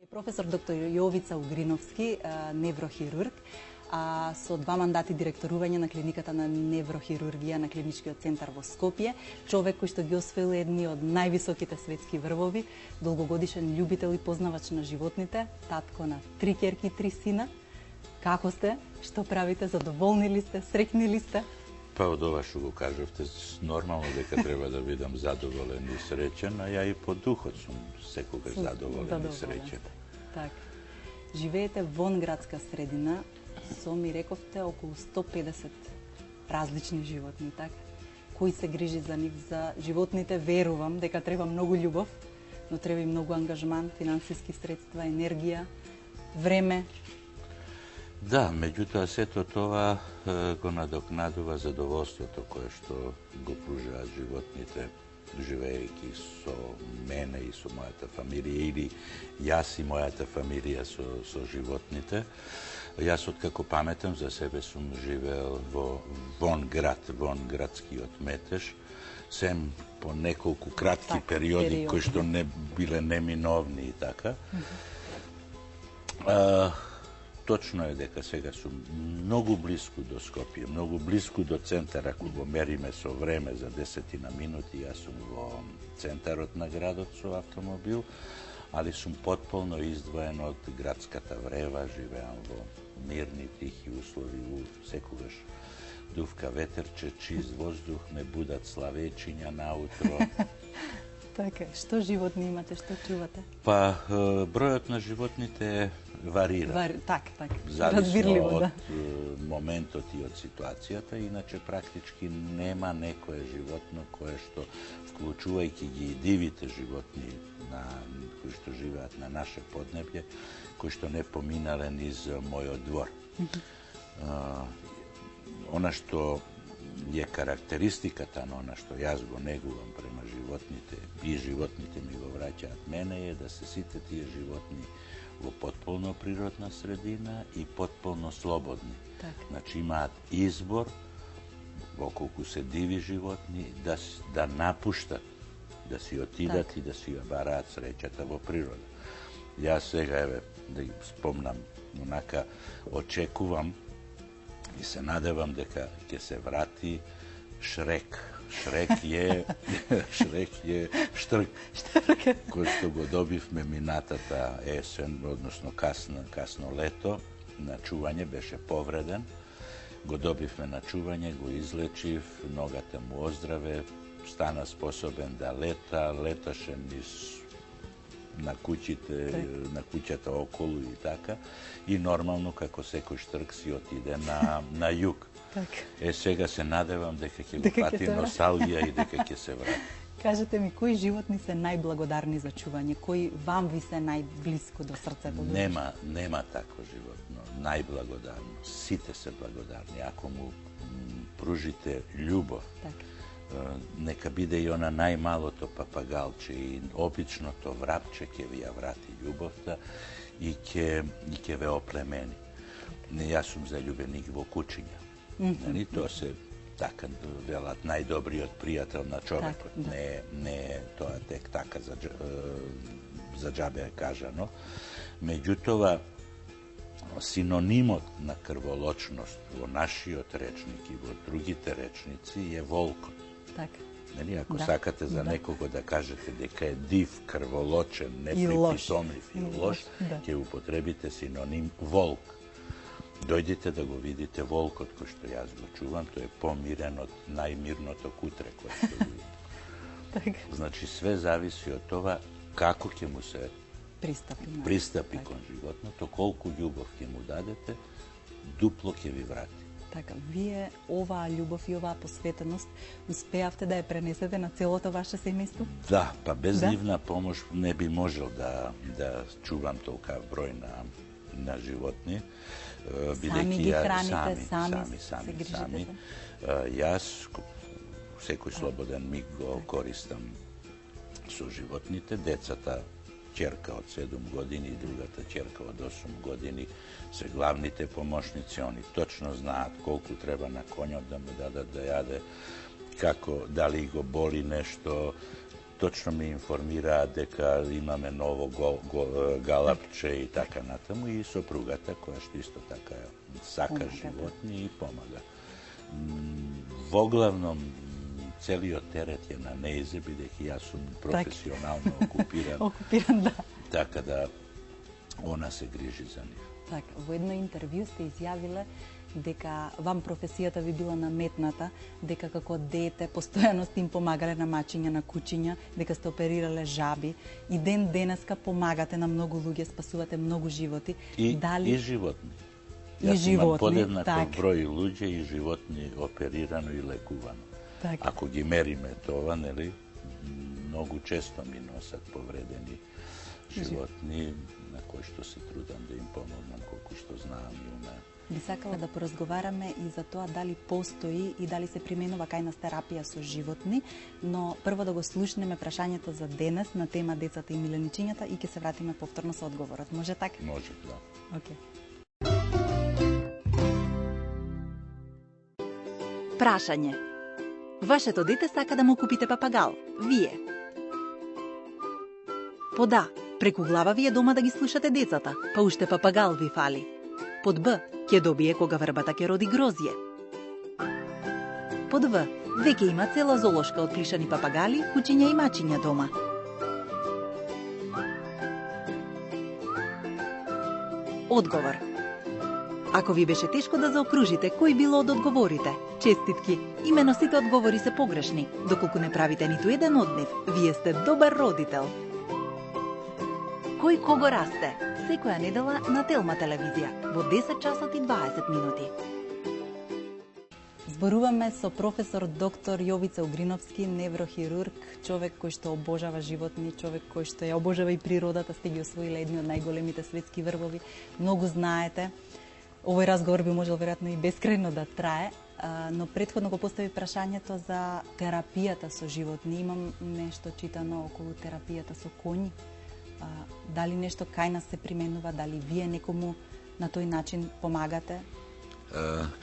Професор доктор Јовица Угриновски, неврохирург, со 2 мандати директорување на клиниката на неврохирургија на клиничкиот центар во Скопје, човек кој што ги освоил едни од највисоките светски врвови, долгогодишен љубител и познавач на животните, татко на 3 ќерки и 3 сина. Како сте? Што правите? Задоволни ли сте? Среќни ли сте? Па од ова што го кажавте, нормално дека треба да бидам задоволен и среќен, а ја и по духот сум секогаш задоволен и среќен. Так. Живеете вон градска средина, со ми рековте околу 150 различни животни, така? Кој се грижи за нив, за животните, верувам дека треба многу љубов, но треба и многу ангажман, финансиски средства, енергија, време. Да, меѓутоа сето тоа го надокнадува задоволството кое што го пружаат животните, живеејќи со мене и со мојата фамилија, или јас и мојата фамилија со животните. Јас откако паметам за себе сум живеел вон градскиот метеж, сем по неколку кратки периоди кои што не биле неминовни и така. Точно е дека сега сум многу блиску до Скопје, многу блиску до центар, ако го мериме со време за 10 минути, јас сум во центарот на градот со автомобил, али сум потполно издвоен од градската врева, живеам во мирни, тихи услови, секогаш дувка ветерче, чист воздух, ме будат славечиња наутро. Така, што животни имате, што чувате? Па, бројот на животните варира. Так, зависно од моментот и од ситуацијата, иначе практички нема некое животно кое што, вклучувајќи ги и дивите животни кои што живеат на наше поднебје, кои што не поминале низ мојот двор. Она што е карактеристиката на она што јас го негувам према животните и животните ми го враќаат мене е да се сите тие животни во потполно природна средина и потполно слободни. Значи имаат избор, околку се диви животни, да напуштат, да си отидат и да си ја бараат среќата во природа. Јас сега, еве, да ги спомнам, онака, очекувам и се надевам дека ќе се врати Шрек. Шрек е Штрк, кој што го добивме минатата есен, односно касно лето, на чување, беше повреден. Го добивме на чување, го излечив, ногата му оздраве, стана способен да леташе низ на куќата околу и така, и нормално како секој штрк си отиде на југ. Сега се надевам дека ќе го пати носталгија и дека ќе се врати. Кажете ми, кои животни се најблагодарни за чување? Кои вам ви се најблиско до срцето? Нема такво животно. Најблагодарно. Сите се благодарни. Ако му пружите љубов, нека биде и она најмалото папагалче и обичното врапче ќе ви ја врати љубовта и ќе ве оплемени. Јас сум заљубеник во кучиња. Тоа се, така велат, најдобриот пријател на човекот. Не е тоа тек така за џабе е кажано. Меѓутоа, синонимот на крволочност во нашиот речник и во другите речници е волкот. Ако сакате за некого да кажете дека е див, крволочен, неприпитомлив и лош, ќе употребите синоним волк. Дојдете да го видите волкот кој што јас го чувам, тој е помирен од најмирното кутре кој што го види. Значи, све зависи од тоа како ќе му се пристапи кон животното, колку љубов ќе му дадете, дупло ќе ви врати. Така, вие оваа љубов и оваа посветеност успеавте да ја пренесете на целото ваше семејство? Да, па без нивна помош не би можел да чувам толкав број на животни. Сами ги храните, сами. Јас секој слободен миг го користам со животните. Децата, ќерка од 7 години и другата ќерка од 8 години се главните помошници. Они точно знаат колку треба на конјот да му дадат да јаде, како, дали го боли нешто, точно ме информираа дека имаме ново галапче и така натаму, и сопругата која што исто така сака животни и помага. Воглавном целиот терет е на нејзе, бидејќи јас сум професионално окупиран. Окупиран, да. Така да она се грижи за нив. Така, во едно интервју сте изјавиле дека вам професијата ви била наметната, дека како дете постојано сте им помагале на мачиња на кучиња, дека сте оперирале жаби и ден денеска помагате на многу луѓе, спасувате многу животи. И животни. Јас имам подеднаков број луѓе и животни оперирано и лекувано. Так. Ако ги мериме това, нели, многу често ми носат повредени животни на кои што се трудам да им помогнам колку што знаам и умеам. Би сакала да поразговараме и за тоа дали постои и дали се применува кај нас терапија со животни, но прво да го слушнеме прашањето за денес на тема децата и миленичињата и ќе се вратиме повторно со одговорот. Може така? Може, да. Океј. Прашање. Вашето дете сака да му купите папагал. Вие? По да, преку глава ви е дома да ги слушате децата, па уште папагал ви фали. Под Б, ќе добие кога врбата ќе роди грозје. Под В, веќе има цела золошка од плишани папагали, кучиња и мачиња дома. Одговор. Ако ви беше тешко да заокружите кој било од одговорите, честитки, имено сите одговори се погрешни. Доколку не правите ниту еден од нив, вие сте добар родител. Кој кого расте? Секоја недела на Телма телевизија во 10 часот и 20 минути. Зборуваме со професор доктор Јовица Угриновски, неврохирург, човек кој што обожава животни, човек кој што ја обожава и природата, сте ги освоиле едни од најголемите светски врвови. Многу знаете. Овој разговор би можел веројатно и бескрајно да трае, но претходно го постави прашањето за терапијата со животни. Имам нешто читано околу терапијата со коњи. Дали нешто кај нас се применува, дали вие некому на тој начин помагате?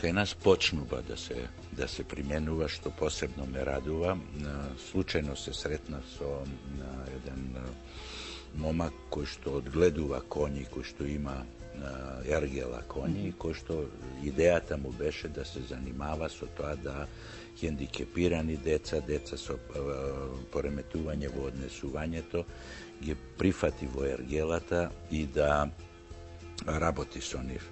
Кај нас почнува да се применува, што посебно ме радува. Случајно се сретнав со еден момак кој што одгледува коњи, кој што има ергела коњи, кој што идејата му беше да се занимава со тоа да хендикепирани деца со пореметување во однесувањето, ги прифати во ергелата и да работи со нив.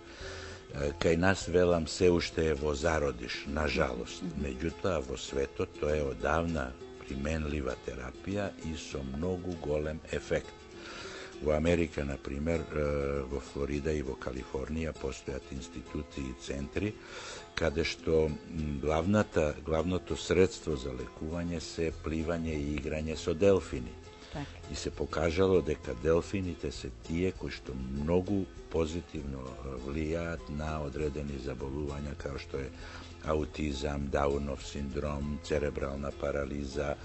Кај нас, велам, се уште е во зародиш, на жалост. Меѓутоа, во светот тоа е одавна применлива терапија и со многу голем ефект. Во Америка, например, во Флорида и во Калифорнија постојат институти и центри каде што главното средство за лекување се пливање и играње со делфини. Так. И се покажало дека делфините се тие кои што многу позитивно влијаат на одредени заболувања како што е аутизам, Даунов синдром, церебрална парализа,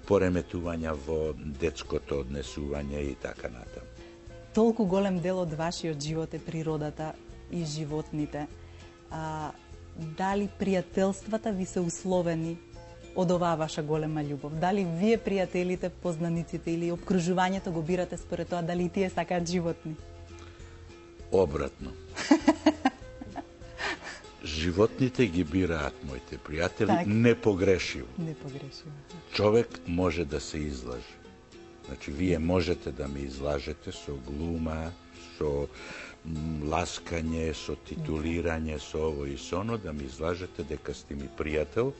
пореметувања во детското однесување и така натаму. Толку голем дел од вашиот живот е природата и животните. Дали пријателствата ви се условени од оваа ваша голема љубов? Дали вие, пријателите, познаниците или обкружувањето го бирате според тоа дали и тие сакаат животни? Обратно. Животните ги бираат моите пријатели, так. Непогрешиво. Непогрешиво. Човек може да се излаже. Значи, вие можете да ме излажете со глума, со ласкање, со титулирање, со ово и со оно, да ми излажете дека сте ми пријател,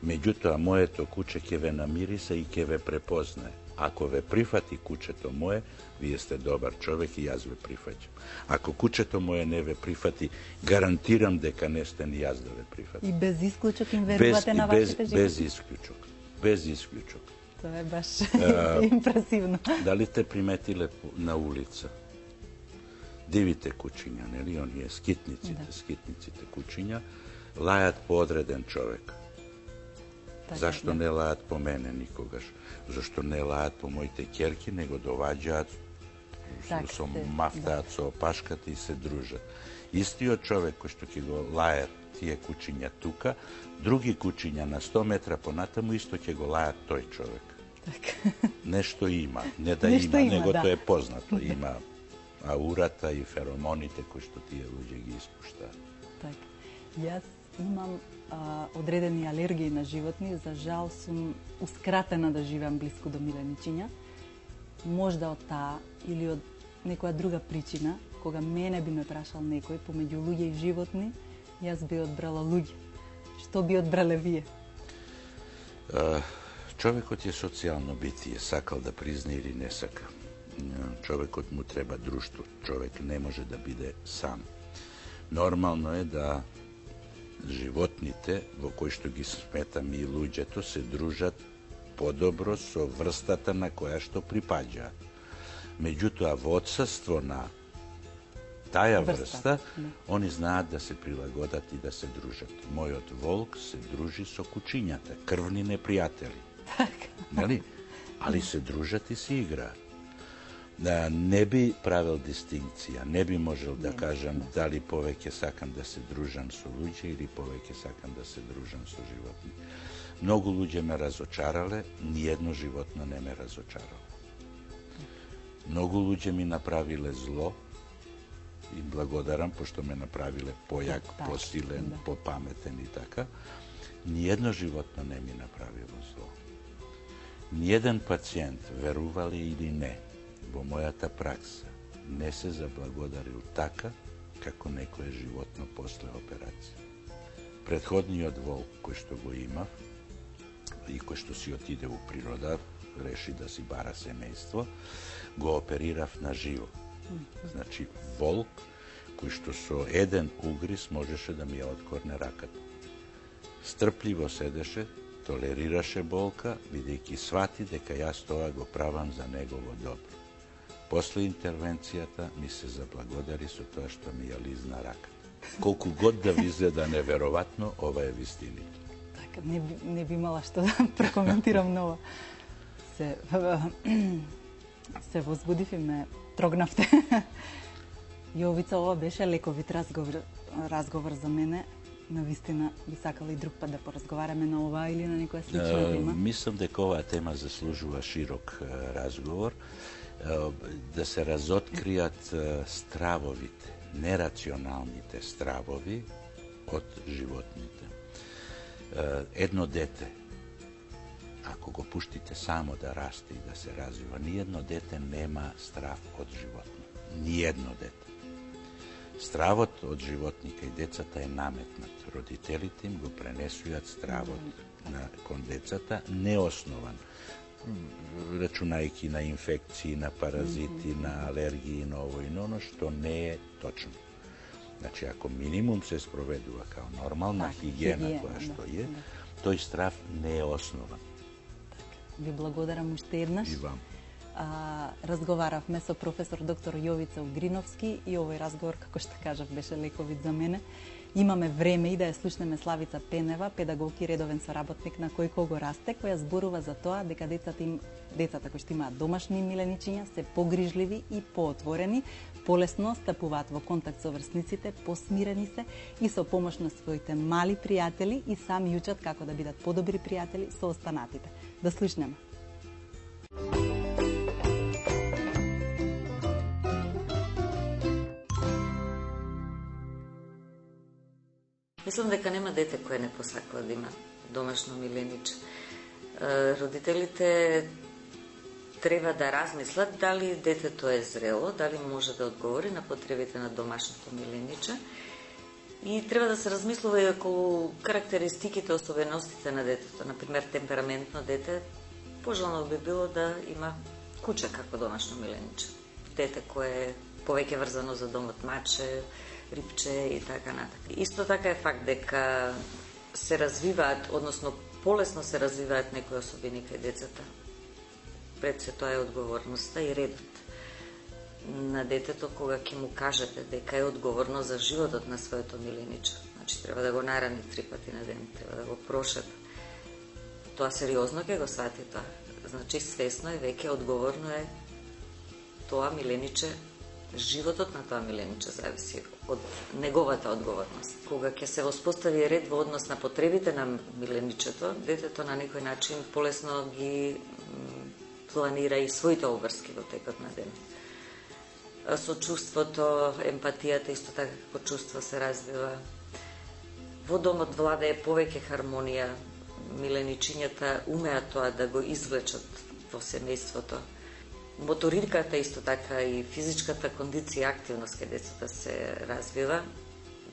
меѓутоа моето куче ќе ве намириса и ќе ве препознае. Ако ве прифати кучето мое, вие сте добар човек и јас ве прифаќам. Ако кучето мое не ве прифати, гарантирам дека не сте ни јас да ве прифатам. И без исклучок им верувате на вашите животи? Без исклучок. Без исклучок. Тоа е баш импресивно. Дали сте приметиле на улица? Дивите кучиња, нели, оние скитниците кучиња, лајат по одреден човек. Зашто не лајат по мене никогаш? Зашто не лајат по моите ќерки, него доваѓаат со мафтаат, со опашката и се дружат. Истиот човек кој што ќе го лајат тие кучиња тука, други кучиња на 100 метра понатаму исто ќе го лајат тој човек. Нешто има, не да Нешто има, него да. тоа е познато. Има аурата и феромоните кои што тие луѓе ги испуштаат. Така. Јас имам одредени алергии на животни, за жал сум ускратена да живеам блиску до миленичиња. Можда од таа или од некоја друга причина, кога мене би ме прашал некој помеѓу луѓе и животни, јас би одбрала луѓе. Што би одбрале вие? Човекот е социјално битие, сакал да призна или не сака. Човекот му треба друштво, човек не може да биде сам. Нормално е да животните, во кои што ги сметаме и луѓето, се дружат подобро со врстата на која што припаѓаат. Меѓутоа, во отсуство на таја врста, они знаат да се прилагодат и да се дружат. Мојот волк се дружи со кучињата, крвни непријатели. Нели? Али се дружат и се играат. Не би правил дистинкција, не би можел да кажам дали повеќе сакам да се дружам со луѓе или повеќе сакам да се дружам со животни. Многу луѓе ме разочарале, ниедно животно не ме разочарало. Многу луѓе ми направиле зло и благодарам, пошто ме направиле појак, посилен, попаметен и така. Ниедно животно не ми направило зло. Ниеден пациент, верували или не, во мојата пракса не се заблагодарил така како некое животно после операција. Предходниот волк кој што го имав и кој што си отиде у природа, реши да си бара семејство, го оперирав на живо. Значи, волк кој што со еден угриз можеше да ми ја откорне раката. Стрпливо седеше, толерираше болка, бидејќи свати дека јас тоа го правам за негово добро. После интервенцијата ми се заблагодари со тоа што ми ја лизна раката. Колку год да ви изгледа неверојатно, ова е вистината. Така, не би имала што да прокоментирам ново. Се возбудив и ме трогнавте. Јовица, ова беше лековит разговор за мене. Навистина би сакала и друг пат да поразговараме на ова или на некоја слична тема. Мислам дека оваа тема заслужува широк разговор, да се разоткријат стравовите, нерационалните стравови од животните. Едно дете, ако го пуштите само да расте и да се развива, ниедно дете нема страв од животно. Ниедно дете. Стравот од животника и децата е наметнат. Родителите им го пренесуваат стравот кон децата неоснован, рачунајќи на инфекции, на паразити, на алергии, на ово и на оно, што не е точно. Значи, ако минимум се спроведува као нормална хигиена која што е, тој страв не е основан. Ви благодарам уште еднаш. И вам. Разговаравме со професор доктор Јовица Угриновски и овој разговор, како што кажав, беше лековит за мене. Имаме време и да ја слушнеме Славица Пенева, педагог и редовен соработник на Кој кого расте, која зборува за тоа дека децата кои што имаат домашни миленичиња се погрижливи и поотворени, полесно стапуваат во контакт со врсниците, посмирени се и со помош на своите мали пријатели и сами учат како да бидат подобри пријатели со останатите. Да слушнеме. Мислам дека нема дете кое не посакува да има домашно милениче. Родителите треба да размислат дали детето е зрело, дали може да одговори на потребите на домашното милениче и треба да се размислува и околу карактеристиките, особеностите на детето. Например, темпераментно дете, пожелано би било да има куче како домашно милениче. Дете кое е повеќе врзано за домот, маче, рипче и така натака. Исто така е факт дека се развиваат, односно полесно се развиваат некои особини кај децата. Пред се тоа е одговорноста и редот на детето кога ќе му кажете дека е одговорно за животот на своето милениче. Значи треба да го нарани 3 пати на ден, треба да го прошепа. Тоа сериозно ќе го свати тоа. Значи свесно е, веќе одговорно е тоа милениче. Животот на тоа милениче зависи од неговата одговорност. Кога ќе се воспостави ред во однос на потребите на миленичето, детето на некој начин полесно ги планира и своите обврски во текот на ден. Сочувството, емпатијата исто така како чувство се развива. Во домот владее повеќе хармонија, миленичињата умеат тоа да го извлечат во семејството. Моториката исто така и физичката кондиција и активност кај децата се развива,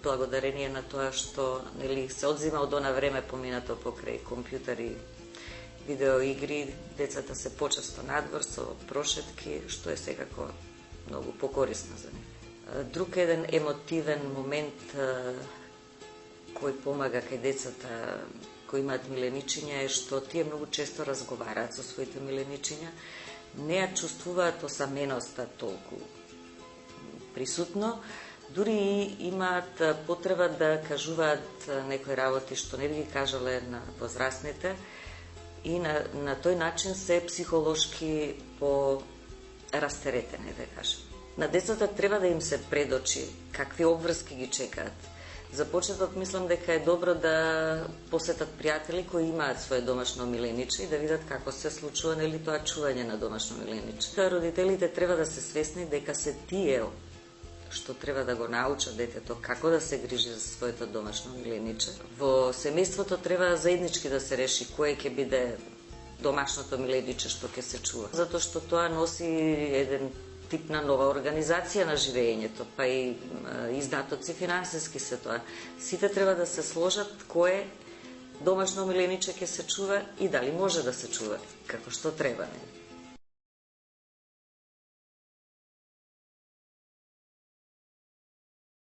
благодарение на тоа што се одзима од она време поминато покрај компјутери, видеоигри, децата се почесто надвор со прошетки, што е секако многу покорисно за нив. Друг еден емотивен момент кој помага кај децата кои имаат миленичиња е што тие многу често разговараат со своите миленичиња, не ја чувствуваат осаменоста толку присутно, дури и имаат потреба да кажуваат некои работи што не би ги кажале на возрастните и на тој начин се психолошки растеретени, да кажем. На децата треба да им се предочи какви обврски ги чекаат. За почеток мислам дека е добро да посетат пријатели кои имаат свое домашно милениче и да видат како се случува тоа чување на домашно милениче. Родителите треба да се свесни дека се тие што треба да го научат детето како да се грижи за своето домашно милениче. Во семејството треба заеднички да се реши кој ќе биде домашното милениче што ќе се чува. Затоа што тоа носи еден тип на нова организација на живеењето, па и издатоци финансиски се тоа. Сите треба да се сложат кое домашно милениче ќе се чува и дали може да се чува, како што треба.